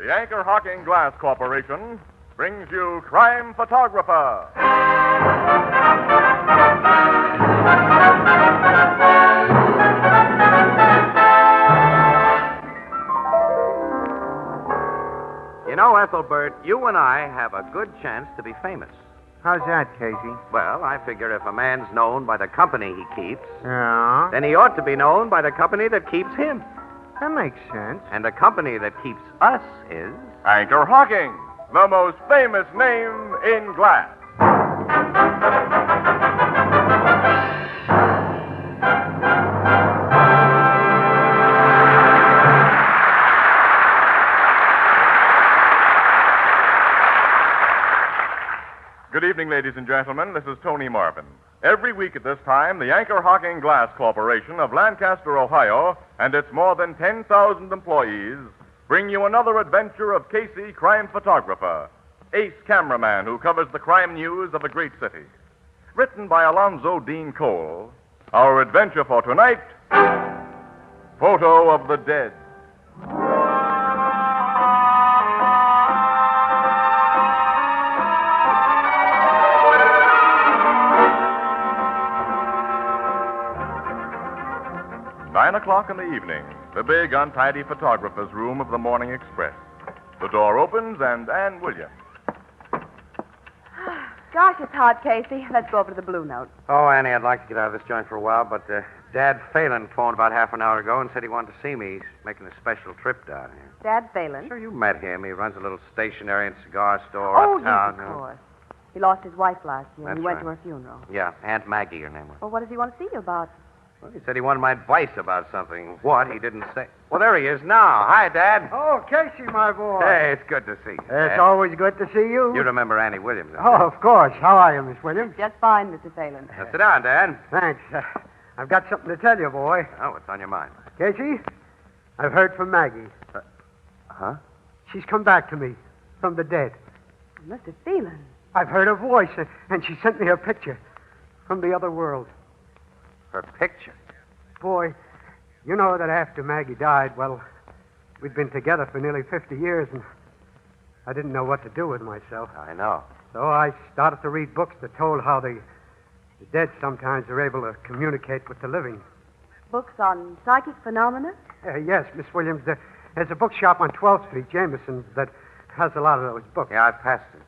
The Anchor Hocking Glass Corporation brings you Crime Photographer. You know, Ethelbert, you and I have a good chance to be famous. How's that, Casey? Well, I figure if a man's known by the company he keeps, Yeah? then he ought to be known by the company that keeps him. That makes sense. And the company that keeps us is... Anchor Hocking, the most famous name in glass. 'Good evening, ladies and gentlemen. This is Tony Marvin. Every week at this time, the Anchor Hocking Glass Corporation of Lancaster, Ohio, and its more than 10,000 employees bring you another adventure of Casey, crime photographer, ace cameraman who covers the crime news of a great city. Written by Alonzo Dean Cole, our adventure for tonight, Photo of the Dead. Nine o'clock in the evening, the big, untidy photographer's room of the Morning Express. The door opens, and Ann Williams. Gosh, it's hot, Casey. Let's go over to the Blue Note. Oh, Annie, I'd like to get out of this joint for a while, but Dad Phelan phoned about half an hour ago and said he wanted to see me. He's making a special trip down here. Dad Phelan? Sure, you met him. He runs a little stationery and cigar store Oh, uptown. yes, of course. He lost his wife last year, and That's he went right. to her funeral. Yeah, Aunt Maggie, her name was. Well, what does he want to see you about? Well, he said he wanted my advice about something. What? He didn't say. Well, there he is now. Hi, Dad. Oh, Casey, my boy. Hey, it's good to see you. It's Dad. always good to see you. You remember Annie Williams? don't Oh, you? of course. How are you, Miss Williams? Just fine, Mr. Phelan. Now, sit down, Dad. Thanks. I've got something to tell you, boy. Oh, what's on your mind? Casey, I've heard from Maggie. Huh? She's come back to me from the dead. Mr. Phelan. I've heard her voice, and she sent me her picture from the other world. Her picture. Boy, you know that after Maggie died, well, we'd been together for nearly 50 years, and I didn't know what to do with myself. I know. So I started to read books that told how the dead sometimes are able to communicate with the living. Books on psychic phenomena? Yes, Miss Williams, there's a bookshop on 12th Street, Jameson's, that has a lot of those books. Yeah, I've passed it.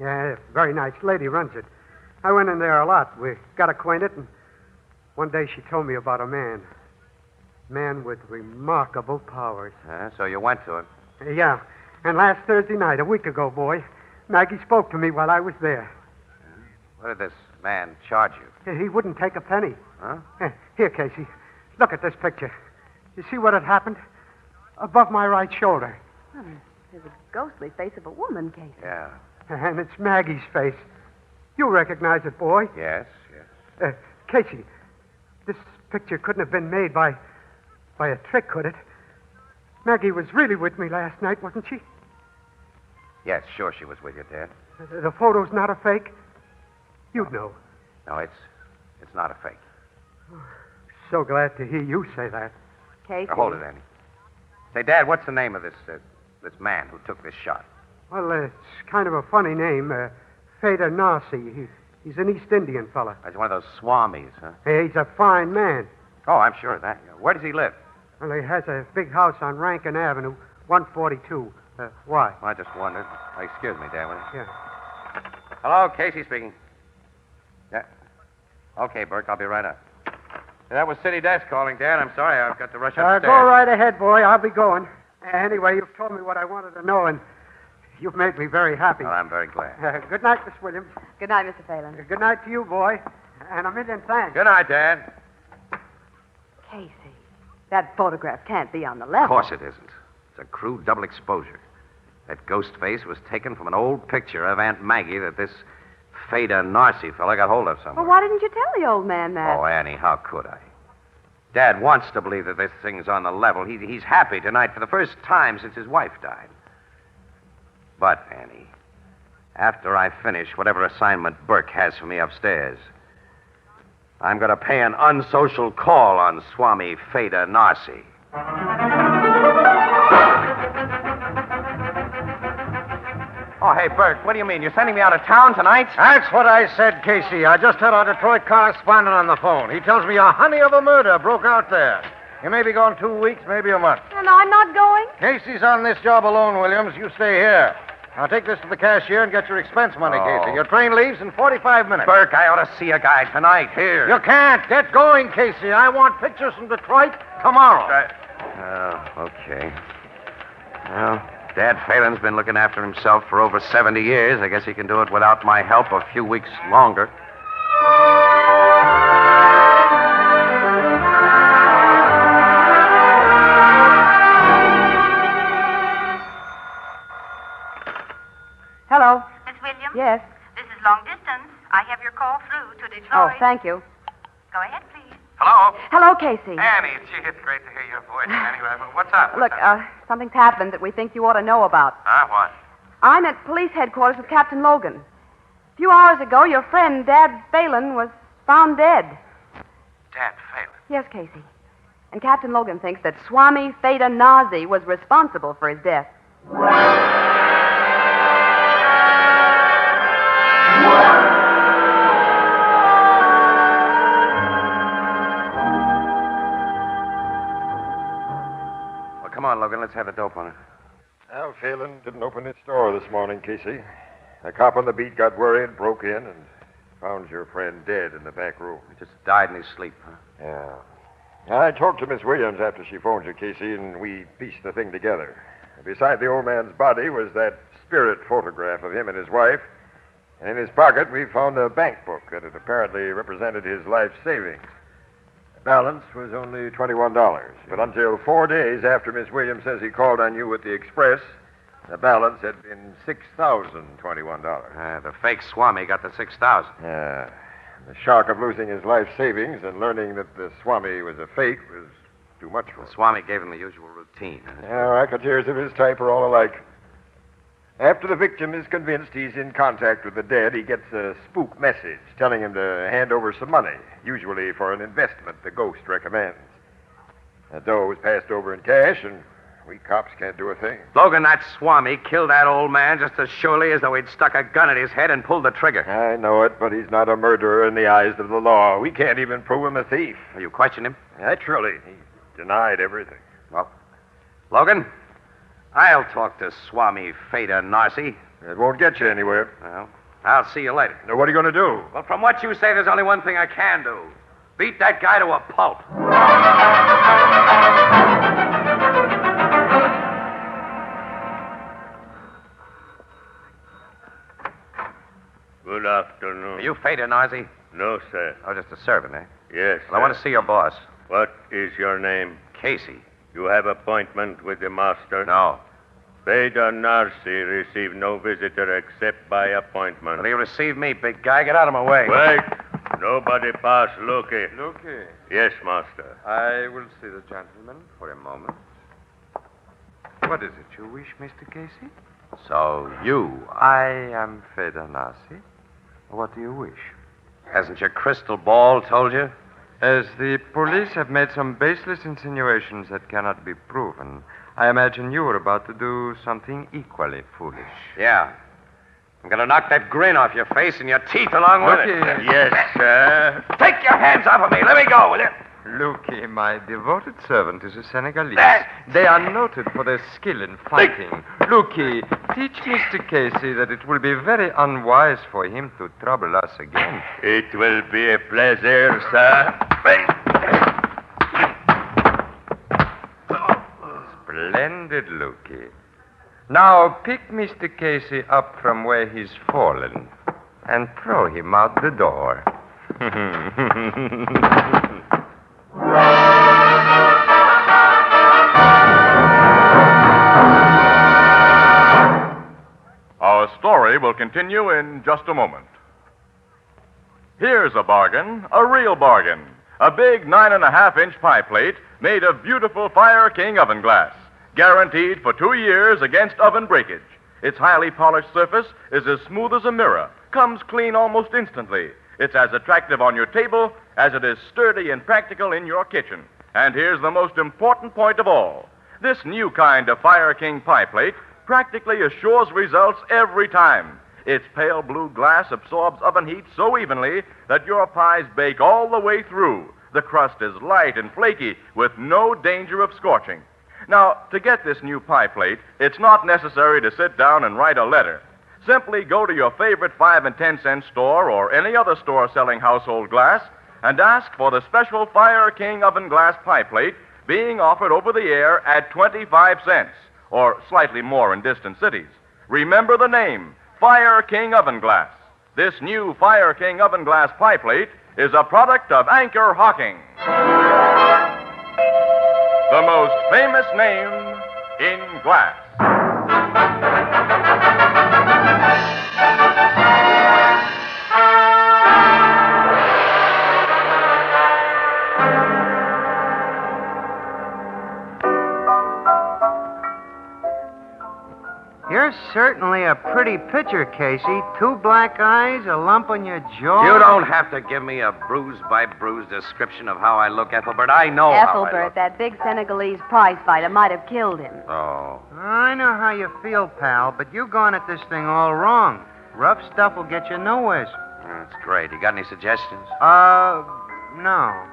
Yeah, very nice lady runs it. I went in there a lot. We got acquainted, and one day she told me about a man. Man with remarkable powers. So you went to it. Yeah, and last Thursday night, a week ago, boy, Maggie spoke to me while I was there. What did this man charge you? He wouldn't take a penny. Huh? Here, Casey, look at this picture. You see what had happened? Above my right shoulder. Oh, there's a ghostly face of a woman, Casey. Yeah. And it's Maggie's face. You recognize it, boy. Yes, yes. Casey, this picture couldn't have been made by a trick, could it? Maggie was really with me last night, wasn't she? Yes, sure she was with you, Dad. The photo's not a fake? You'd know. No, it's not a fake. So glad to hear you say that. Casey. Now, hold it, Annie. Say, Dad, what's the name of this man who took this shot? Well, it's kind of a funny name. Feda Narsi. He's an East Indian fella. He's one of those swamis, huh? Hey, he's a fine man. Oh, I'm sure of that. Where does he live? Well, he has a big house on Rankin Avenue, 142. Why? I just wondered. Oh, excuse me, Dad. Will you? Yeah. Hello, Casey speaking. Yeah. Okay, Burke, I'll be right up. That was City Desk calling, Dad. I'm sorry, I've got to rush upstairs. Go right ahead, boy. I'll be going. Anyway, you've told me what I wanted to know, and you've made me very happy. Well, I'm very glad. Good night, Miss Williams. Good night, Mr. Phelan. Good night to you, boy. And a million thanks. Good night, Dad. Casey, that photograph can't be on the level. Of course it isn't. It's a crude double exposure. That ghost face was taken from an old picture of Aunt Maggie that this Feda Narsi fella got hold of somewhere. Well, why didn't you tell the old man that? Oh, Annie, how could I? Dad wants to believe that this thing's on the level. He's happy tonight for the first time since his wife died. But, Annie, after I finish whatever assignment Burke has for me upstairs, I'm going to pay an unsocial call on Swami Feda Narsi. Oh, hey, Bert, what do you mean? You're sending me out of town tonight? That's what I said, Casey. I just had our Detroit correspondent on the phone. He tells me a honey of a murder broke out there. You may be gone 2 weeks, maybe a month. And I'm not going? Casey's on this job alone, Williams. You stay here. Now take this to the cashier and get your expense money, Casey. Your train leaves in 45 minutes. Burke, I ought to see a guy tonight. Here. You can't. Get going, Casey. I want pictures from Detroit tomorrow. Okay. Well, Dad Phelan's been looking after himself for over 70 years. I guess he can do it without my help a few weeks longer. Hello. Miss Williams? Yes. This is long distance. I have your call through to Detroit. Oh, thank you. Go ahead, please. Hello? Hello, Casey. Annie, gee, it's great to hear your voice. Anyway, what's up? Look, something's happened that we think you ought to know about. What? I'm at police headquarters with Captain Logan. A few hours ago, your friend, Dad Phelan, was found dead. Dad Phelan? Yes, Casey. And Captain Logan thinks that Swami Feda Nazi was responsible for his death. Come on, Logan, let's have a dope on it. Well, Phelan didn't open his store this morning, Casey. A cop on the beat got worried, broke in, and found your friend dead in the back room. He just died in his sleep, huh? Yeah. I talked to Miss Williams after she phoned you, Casey, and we pieced the thing together. Beside the old man's body was that spirit photograph of him and his wife. And in his pocket, we found a bank book that had apparently represented his life savings. The balance was only $21. But until 4 days after Miss Williams says he called on you at the Express, the balance had been $6,021. The fake Swami got the $6,000. Yeah. The shock of losing his life savings and learning that the Swami was a fake was too much for him. The Swami gave him the usual routine. Huh? Yeah, racketeers of his type are all alike. After the victim is convinced he's in contact with the dead, he gets a spook message telling him to hand over some money, usually for an investment the ghost recommends. The dough was passed over in cash, and we cops can't do a thing. Logan, that Swami killed that old man just as surely as though he'd stuck a gun at his head and pulled the trigger. I know it, but he's not a murderer in the eyes of the law. We can't even prove him a thief. You question him? Naturally. He denied everything. Well, Logan, I'll talk to Swami Feda Narsi. It won't get you anywhere. Well, I'll see you later. Now, what are you going to do? Well, from what you say, there's only one thing I can do. Beat that guy to a pulp. Good afternoon. Are you Feda Narsi? No, sir. Oh, just a servant, eh? Yes, Well, I want to see your boss. What is your name? Casey. You have appointment with the master? No. Feda Narsi received no visitor except by appointment. Will you receive me, big guy? Get out of my way. Wait. Nobody pass Lucky. Lucky, Yes, master. I will see the gentleman for a moment. What is it you wish, Mr. Casey? So, you... I am Feda Narsi. What do you wish? Hasn't your crystal ball told you? As the police have made some baseless insinuations that cannot be proven, I imagine you are about to do something equally foolish. Yeah. I'm going to knock that grin off your face and your teeth along with it. Lucky. Yes, sir. Take your hands off of me. Let me go, will you? Lucky, my devoted servant is a Senegalese. That- They are noted for their skill in fighting. Lucky, teach Mr. Casey that it will be very unwise for him to trouble us again. It will be a pleasure, sir. Splendid, Lucky. Now pick Mr. Casey up from where he's fallen and throw him out the door. Our story will continue in just a moment. Here's a bargain, a real bargain. A big 9.5-inch pie plate made of beautiful Fire King oven glass, guaranteed for 2 years against oven breakage. Its highly polished surface is as smooth as a mirror, comes clean almost instantly. It's as attractive on your table as it is sturdy and practical in your kitchen. And here's the most important point of all. This new kind of Fire King pie plate practically assures results every time. Its pale blue glass absorbs oven heat so evenly that your pies bake all the way through. The crust is light and flaky with no danger of scorching. Now, to get this new pie plate, it's not necessary to sit down and write a letter. Simply go to your favorite 5 and 10 cent store or any other store selling household glass and ask for the special Fire King oven glass pie plate being offered over the air at 25 cents, or slightly more in distant cities. Remember the name, Fire King oven glass. This new Fire King oven glass pie plate is a product of Anchor Hocking, the most famous name in glass. You're certainly a pretty picture, Casey. 2 black eyes, a lump on your jaw. You don't have to give me a bruise-by-bruise description of how I look, Ethelbert. I know how I Ethelbert, look. that big Senegalese prize fighter might have killed him. Oh. I know how you feel, pal, but you've gone at this thing all wrong. Rough stuff will get you nowhere. That's great. You got any suggestions? No.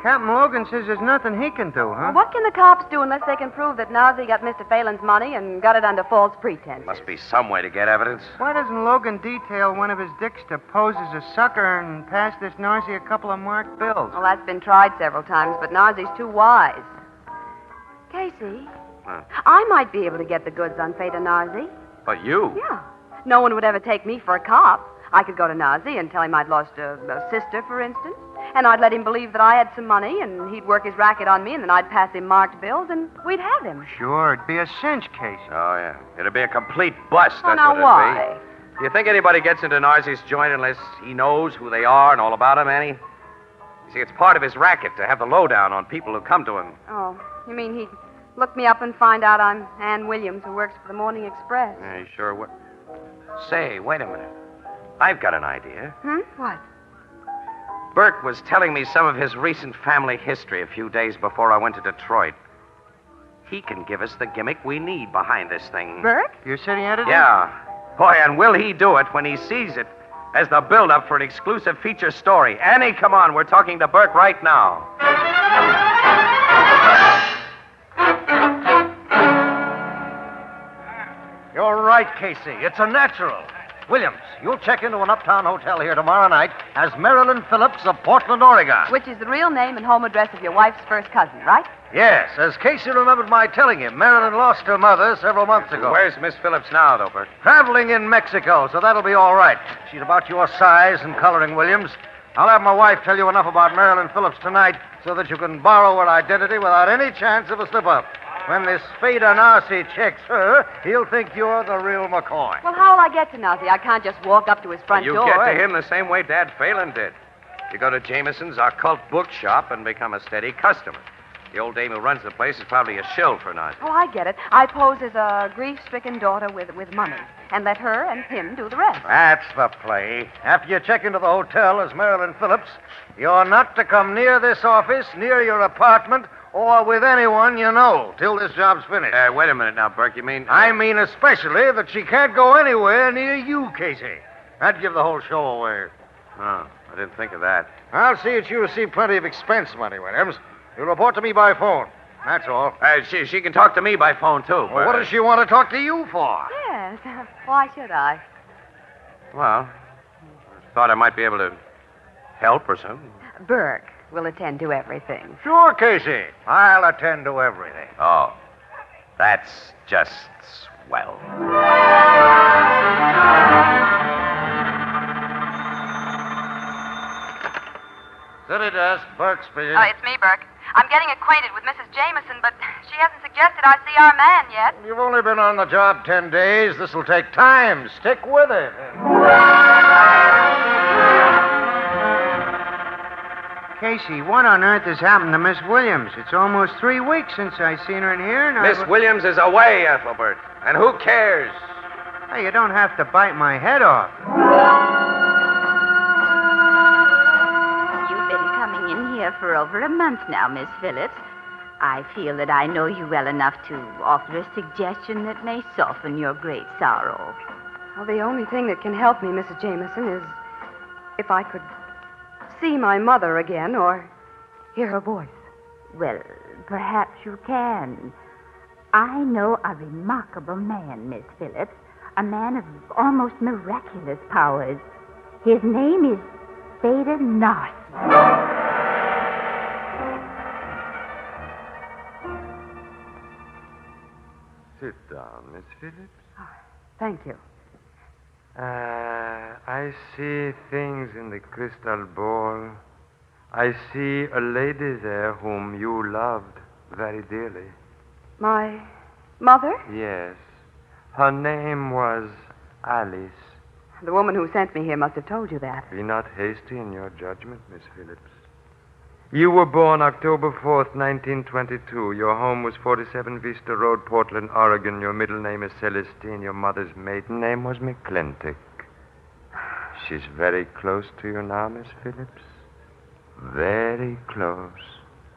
Captain Logan says there's nothing he can do, huh? Well, what can the cops do unless they can prove that Nazi got Mr. Phelan's money and got it under false pretense? Must be some way to get evidence. Why doesn't Logan detail one of his dicks to pose as a sucker and pass this Nazi a couple of marked bills? Well, that's been tried several times, but Nazi's too wise. Casey, I might be able to get the goods on Fata Nazi. But you? Yeah. No one would ever take me for a cop. I could go to Nazi and tell him I'd lost a sister, for instance. And I'd let him believe that I had some money, and he'd work his racket on me, and then I'd pass him marked bills, and we'd have him. Sure, it'd be a cinch, Casey. Oh, yeah. It'd be a complete bust, Oh, that's now what it'd why? be. Do you think anybody gets into Narzi's joint unless he knows who they are and all about them, Annie? You see, it's part of his racket to have the lowdown on people who come to him. Oh, you mean he'd look me up and find out I'm Ann Williams, who works for the Morning Express? Yeah, he sure would. Say, wait a minute. I've got an idea. What? Burke was telling me some of his recent family history a few days before I went to Detroit. He can give us the gimmick we need behind this thing. Burke? Your city editor? Yeah. Boy, and will he do it when he sees it as the build-up for an exclusive feature story. Annie, come on. We're talking to Burke right now. You're right, Casey. It's a natural. Williams, you'll check into an uptown hotel here tomorrow night as Marilyn Phillips of Portland, Oregon. Which is the real name and home address of your wife's first cousin, right? Yes, as Casey remembered my telling him, Marilyn lost her mother several months ago. Where's Miss Phillips now, though, Burke? Traveling in Mexico, so that'll be all right. She's about your size and coloring, Williams. I'll have my wife tell you enough about Marilyn Phillips tonight so that you can borrow her identity without any chance of a slip-up. When this Fada Nazi checks her, he'll think you're the real McCoy. Well, how'll I get to Nazi? I can't just walk up to his front You door. get to him the same way Dad Phelan did. You go to Jameson's occult bookshop and become a steady customer. The old dame who runs the place is probably a shill for Nazi. Oh, I get it. I pose as a grief-stricken daughter with money and let her and him do the rest. That's the play. After you check into the hotel as Marilyn Phillips, you're not to come near this office, near your apartment, or with anyone you know till this job's finished. Wait a minute now, Burke. You mean... I mean especially that she can't go anywhere near you, Casey. That'd give the whole show away. Oh, I didn't think of that. I'll see that you receive plenty of expense money, Williams. You'll report to me by phone. That's all. She can talk to me by phone, too. Well, what does she want to talk to you for? Yes. Why should I? Well, I thought I might be able to help or something. Burke will attend to everything. Sure, Casey. I'll attend to everything. Oh, that's just swell. City desk, Burke speaking. Oh, it's me, Burke. I'm getting acquainted with Mrs. Jameson, but she hasn't suggested I see our man yet. You've only been on the job 10 days. This'll take time. Stick with it. Casey, what on earth has happened to Miss Williams? It's almost 3 weeks since I seen her in here, and Miss Williams is away, Ethelbert. And who cares? Hey, you don't have to bite my head off. You've been coming in here for over a month now, Miss Phillips. I feel that I know you well enough to offer a suggestion that may soften your great sorrow. Well, the only thing that can help me, Mrs. Jameson, is if I could see my mother again or hear her voice. Well, perhaps you can. I know a remarkable man, Miss Phillips, a man of almost miraculous powers. His name is Theda Narcy. Sit down, Miss Phillips. Thank you. I see things in the crystal ball. I see a lady there whom you loved very dearly. My mother? Yes. Her name was Alice. The woman who sent me here must have told you that. Be not hasty in your judgment, Miss Phillips. You were born October 4th, 1922. Your home was 47 Vista Road, Portland, Oregon. Your middle name is Celestine. Your mother's maiden name was McClintock. She's very close to you now, Miss Phillips. Very close.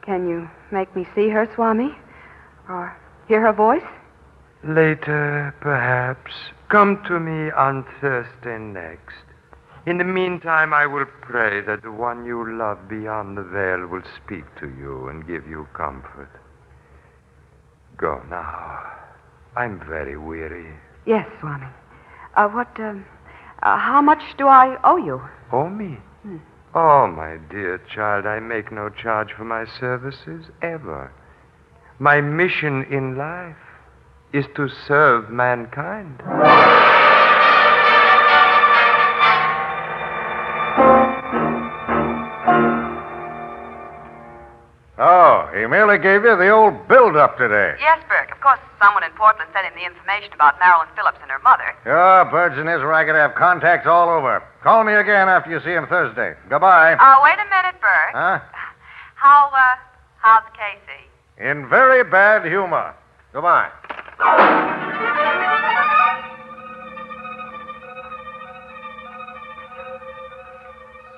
Can you make me see her, Swami? Or hear her voice? Later, perhaps. Come to me on Thursday next. In the meantime, I will pray that the one you love beyond the veil will speak to you and give you comfort. Go now. I'm very weary. Yes, Swami. How much do I owe you? Owe me? Oh, my dear child, I make no charge for my services, ever. My mission in life is to serve mankind. Oh, he merely gave you the old build-up today. Yes, Burke. Of course, someone in Portland sent him the information about Marilyn Phillips and her mother. Sure, Birds in his racket have contacts all over. Call me again after you see him Thursday. Goodbye. Wait a minute, Burke. Huh? How's Casey? In very bad humor. Goodbye.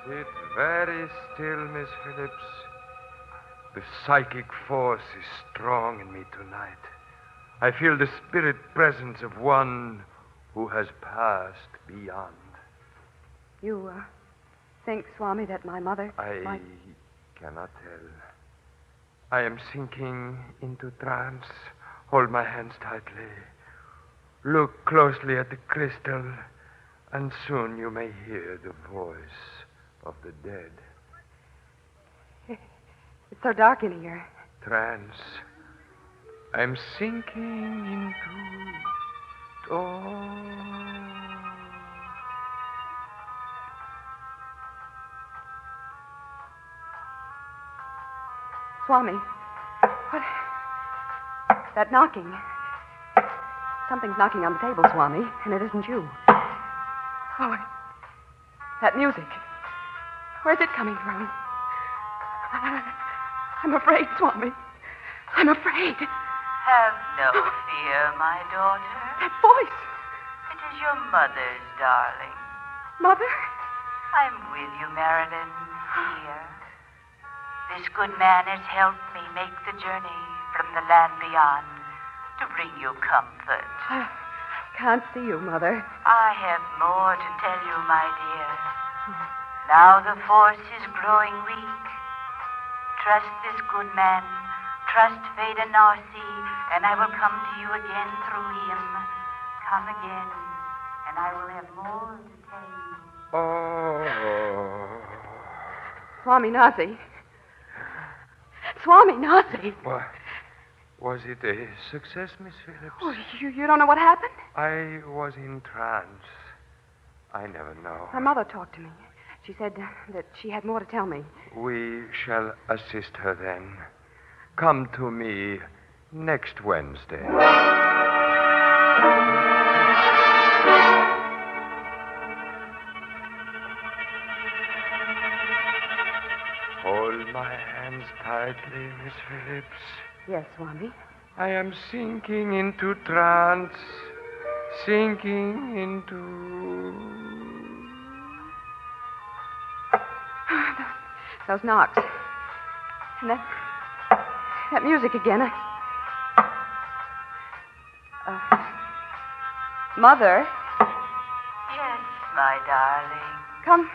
Sit very still, Miss Phillips. The psychic force is strong in me tonight. I feel the spirit presence of one who has passed beyond. You, think, Swami, that my mother I cannot tell. I am sinking into trance. Hold my hands tightly. Look closely at the crystal, and soon you may hear the voice of the dead. It's so dark in here. Trance. I'm sinking into... Swami, what? That knocking. Something's knocking on the table, Swami, and it isn't you. Oh, that music. Where's it coming from? I'm afraid, Swami. I'm afraid. Have no fear, my daughter. That voice. It is your mother's, darling. Mother? I'm with you, Marilyn, here. This good man has helped me make the journey from the land beyond to bring you comfort. I can't see you, Mother. I have more to tell you, my dear. Now the force is growing weak. Trust this good man. Trust Theda Narcy, and I will come to you again through him. Come again, and I will have more to tell you. Oh. Swami Narcy. Swami Narcy. What? Was it a success, Miss Phillips? Oh, you don't know what happened? I was in trance. I never know. My mother talked to me. She said that she had more to tell me. We shall assist her then. Come to me next Wednesday. Hold my hands tightly, Miss Phillips. Yes, Swami. I am sinking into trance. Sinking into... Those knocks. And that music again. Mother, Yes, my darling.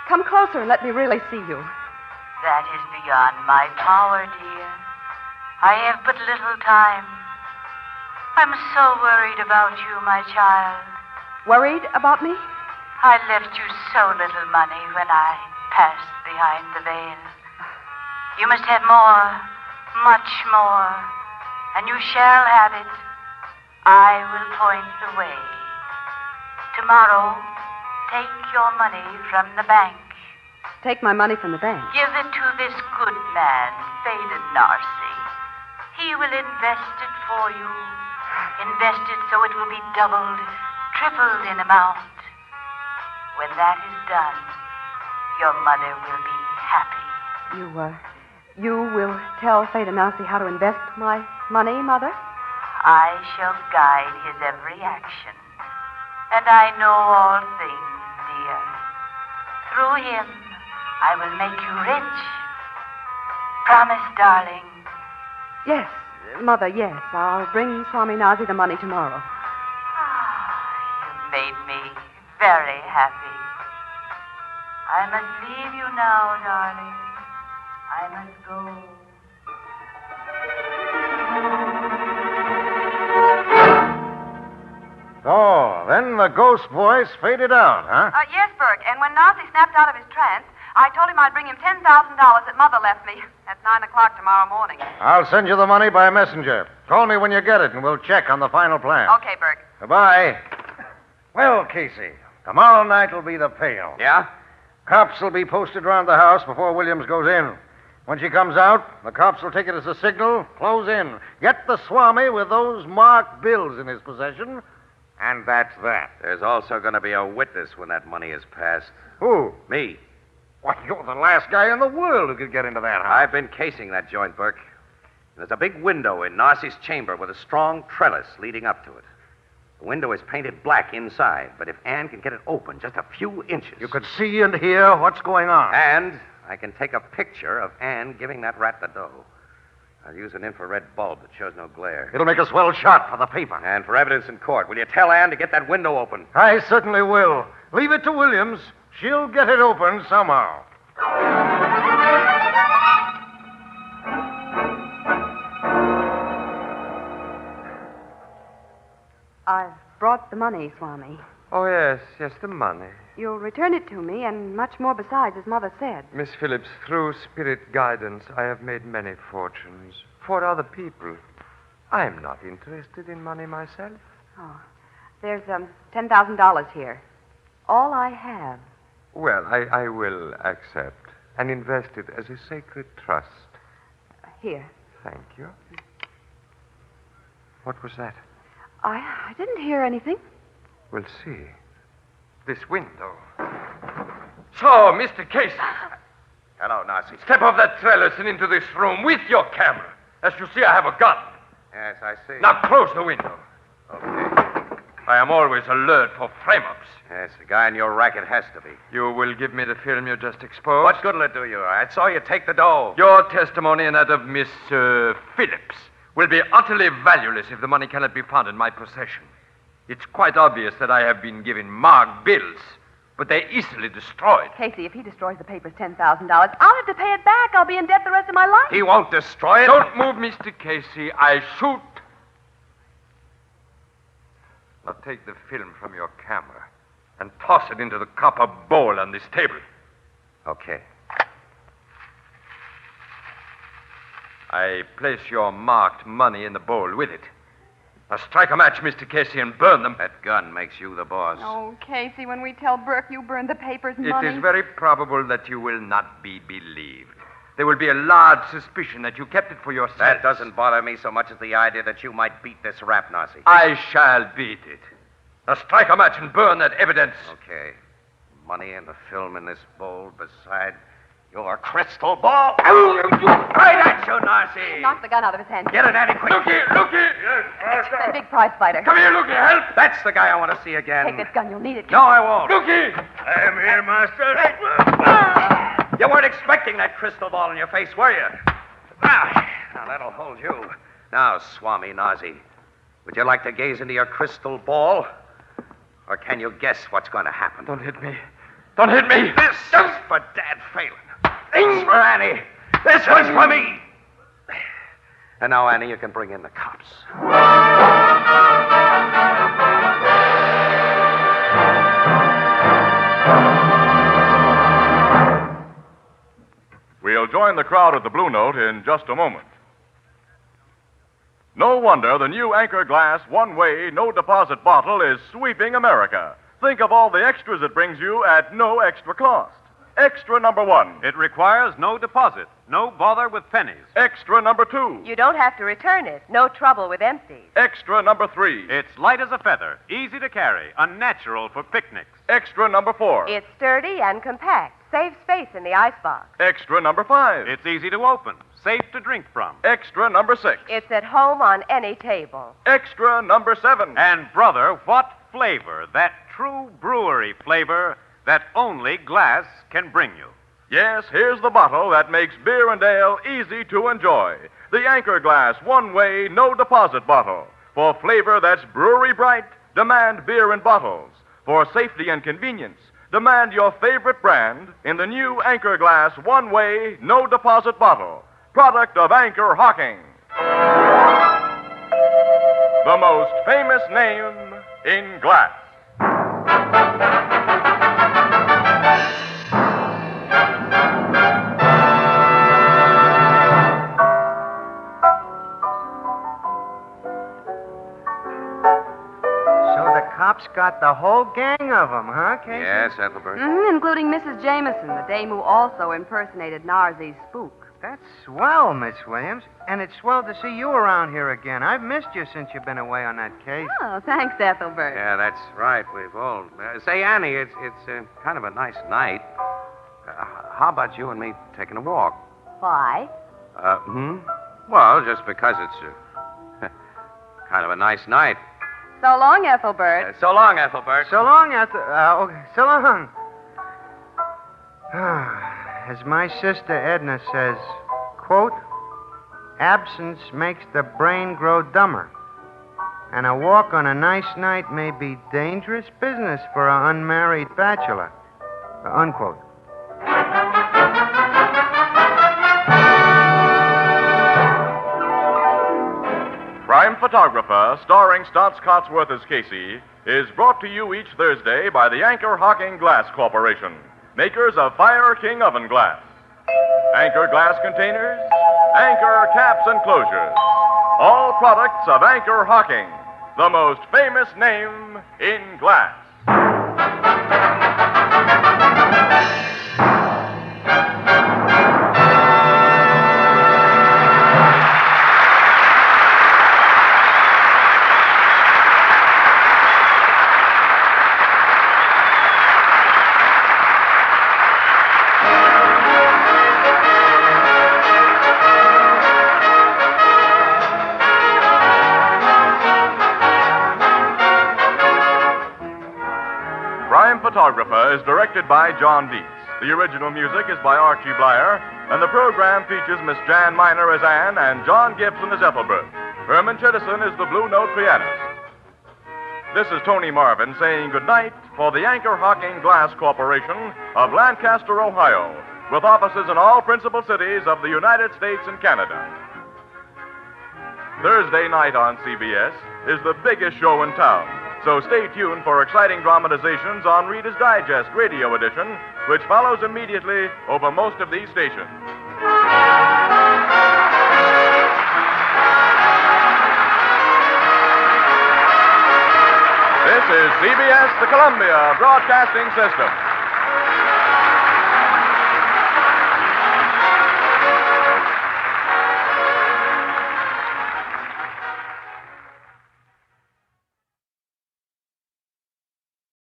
come closer and let me really see you. That is beyond my power, dear. I have but little time. I'm so worried about you, my child. Worried about me? I left you so little money when I passed behind the veil. You must have more, much more, and you shall have it. I will point the way. Tomorrow, take your money from the bank. Take my money from the bank. Give it to this good man, Faded Narcy. He will invest it for you. Invest it so it will be doubled, tripled in amount. When that is done, your mother will be happy. You will tell Fadenasi how to invest my money, Mother? I shall guide his every action. And I know all things, dear. Through him, I will make you rich. Promise, darling. Yes, Mother, yes. I'll bring Swami Nazi the money tomorrow. You've made me very happy. I must leave you now, darling. I must go. Oh, then the ghost voice faded out, huh? Yes, Burke. And when Nazi snapped out of his trance, I told him I'd bring him $10,000 that Mother left me at 9 o'clock tomorrow morning. I'll send you the money by messenger. Call me when you get it, and we'll check on the final plan. Okay, Burke. Goodbye. Well, Casey, tomorrow night will be the payoff. Yeah? Cops will be posted around the house before Williams goes in. When she comes out, the cops will take it as a signal, close in. Get the Swami with those marked bills in his possession, and that's that. There's also going to be a witness when that money is passed. Who? Me. Why, you're the last guy in the world who could get into that house. I've been casing that joint, Burke. There's a big window in Narcy's chamber with a strong trellis leading up to it. The window is painted black inside, but if Anne can get it open just a few inches... You could see and hear what's going on. And I can take a picture of Anne giving that rat the dough. I'll use an infrared bulb that shows no glare. It'll make a swell shot for the paper. And for evidence in court, will you tell Anne to get that window open? I certainly will. Leave it to Williams. She'll get it open somehow. I've brought the money, Swami. Oh, yes, the money. You'll return it to me, and much more besides, as Mother said. Miss Phillips, through spirit guidance, I have made many fortunes for other people. I'm not interested in money myself. Oh, there's $10,000 here. All I have. Well, I will accept and invest it as a sacred trust. Here. Thank you. What was that? I didn't hear anything. We'll see. This window. So, Mr. Casey. Hello, Narcy. Step off that trellis and into this room with your camera. As you see, I have a gun. Yes, I see. Now close the window. Okay. I am always alert for frame-ups. Yes, the guy in your racket has to be. You will give me the film you just exposed? What good will it do you? I saw you take the dough. Your testimony and that of Miss Phillips will be utterly valueless if the money cannot be found in my possession. It's quite obvious that I have been given marked bills, but they're easily destroyed. Casey, if he destroys the papers $10,000, I'll have to pay it back. I'll be in debt the rest of my life. He won't destroy it. Don't move, Mr. Casey. I shoot. Now take the film from your camera and toss it into the copper bowl on this table. Okay. I place your marked money in the bowl with it. Now strike a match, Mr. Casey, and burn them. That gun makes you the boss. Oh, Casey, when we tell Burke you burned the papers and money... It is very probable that you will not be believed. There will be a large suspicion that you kept it for yourself. That doesn't bother me so much as the idea that you might beat this rap, Narcy. I shall beat it. Now strike a match and burn that evidence. Okay. Money and the film in this bowl beside your crystal ball. Right at you, Narcy. Knock the gun out of his hand. Get it, Annie, quick. Looky. The big prize fighter. Come here, Looky, help. That's the guy I want to see again. Take this gun. You'll need it. No, I won't. Looky. I am here, master. You weren't expecting that crystal ball in your face, were you? Now Now, that'll hold you. Now, Swami Nazi, would you like to gaze into your crystal ball? Or can you guess what's going to happen? Don't hit me. Don't hit me! This is for Dad Phelan. This for Annie. This one's for me. And now, Annie, you can bring in the cops. We'll join the crowd at the Blue Note in just a moment. No wonder the new Anchor Glass one-way, no-deposit bottle is sweeping America. Think of all the extras it brings you at no extra cost. Extra number 1. It requires no deposit, no bother with pennies. Extra number 2. You don't have to return it. No trouble with empties. Extra number 3. It's light as a feather, easy to carry, unnatural for picnics. Extra number 4. It's sturdy and compact. Saves space in the icebox. Extra number 5. It's easy to open, safe to drink from. Extra number 6. It's at home on any table. Extra number 7. And, brother, what flavor, that true brewery flavor that only glass can bring you. Yes, here's the bottle that makes beer and ale easy to enjoy. The Anchor Glass one-way, no-deposit bottle. For flavor that's brewery bright, demand beer in bottles. For safety and convenience, demand your favorite brand in the new Anchor Glass one-way, no-deposit bottle. Product of Anchor Hocking. The most famous name in glass. Cops got the whole gang of them, huh, Casey? Yes, Ethelbert. Including Mrs. Jameson, the dame who also impersonated Narzi's spook. That's swell, Miss Williams. And it's swell to see you around here again. I've missed you since you've been away on that case. Oh, thanks, Ethelbert. Yeah, that's right. We've all... say, Annie, it's kind of a nice night. How about you and me taking a walk? Why? Well, just because it's kind of a nice night. So long, Ethelbert. So long, Ethelbert. So long, so long. As my sister Edna says, quote, absence makes the brain grow dumber. And a walk on a nice night may be dangerous business for an unmarried bachelor. Unquote. Crime Photographer, starring Stotts Cotsworth as Casey, is brought to you each Thursday by the Anchor Hocking Glass Corporation, makers of Fire King oven glass. Anchor glass containers, Anchor caps and closures. All products of Anchor Hocking, the most famous name in glass. Photographer is directed by John Dietz. The original music is by Archie Bleyer, and the program features Miss Jan Miner as Anne and John Gibson as Ethelbert. Herman Chittison is the Blue Note pianist. This is Tony Marvin saying goodnight for the Anchor Hocking Glass Corporation of Lancaster, Ohio, with offices in all principal cities of the United States and Canada. Thursday night on CBS is the biggest show in town. So stay tuned for exciting dramatizations on Reader's Digest Radio Edition, which follows immediately over most of these stations. This is CBS, the Columbia Broadcasting System.